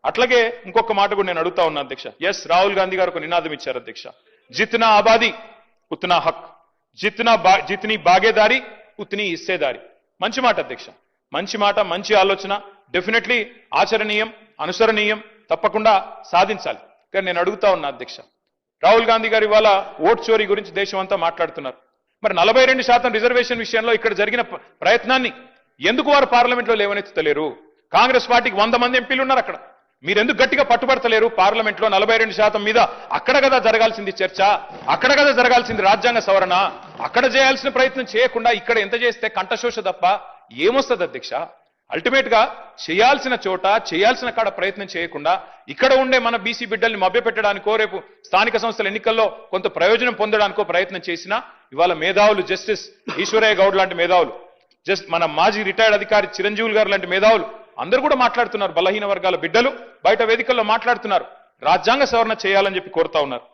అట్లాగే ఇంకొక మాట కూడా నేను అడుగుతా ఉన్నా అధ్యక్ష. ఎస్, రాహుల్ గాంధీ గారు ఒక నినాదం ఇచ్చారు అధ్యక్ష. జిత్నా ఆబాదీ ఉత్నా హక్, జిత్నీ భాగేదారీ ఉత్నీ హిస్సేదారీ. మంచి మాట అధ్యక్ష, మంచి మాట, మంచి ఆలోచన, డెఫినెట్లీ ఆచరణీయం, అనుసరణీయం, తప్పకుండా సాధించాలి. కానీ నేను అడుగుతా ఉన్నా అధ్యక్ష, రాహుల్ గాంధీ గారు ఇవాళ ఓట్ చోరీ గురించి దేశం అంతా మాట్లాడుతున్నారు. మరి 42% రిజర్వేషన్ విషయంలో ఇక్కడ జరిగిన ప్రయత్నాన్ని ఎందుకు వారు పార్లమెంట్లో లేవనెత్తలేరు? కాంగ్రెస్ పార్టీకి 100 మంది ఎంపీలు ఉన్నారు అక్కడ. మీరెందుకు గట్టిగా పట్టుబడతలేరు? పార్లమెంట్లో 42% మీద అక్కడ కదా జరగాల్సింది చర్చ, అక్కడ కదా జరగాల్సింది రాజ్యాంగ సవరణ. అక్కడ చేయాల్సిన ప్రయత్నం చేయకుండా ఇక్కడ ఎంత చేస్తే కంఠశోష తప్ప ఏమొస్తుంది అధ్యక్ష? అల్టిమేట్ గా చేయాల్సిన చోట చేయాల్సిన కాడ ప్రయత్నం చేయకుండా ఇక్కడ ఉండే మన బీసీ బిడ్డల్ని మభ్యపెట్టడానికో రేపు స్థానిక సంస్థల ఎన్నికల్లో కొంత ప్రయోజనం పొందడానికో ప్రయత్నం చేసినా ఇవాళ మేధావులు, జస్టిస్ ఈశ్వరయ్య గౌడ్ లాంటి మేధావులు, మన మాజీ రిటైర్డ్ అధికారి చిరంజీవులు గారు లాంటి మేధావులు అందరూ కూడా మాట్లాడుతున్నారు. బలహీన వర్గాల బిడ్డలు బయట వేదికల్లో మాట్లాడుతున్నారు. రాజ్యాంగ సవరణ చేయాలని చెప్పి కోరుతా ఉన్నారు.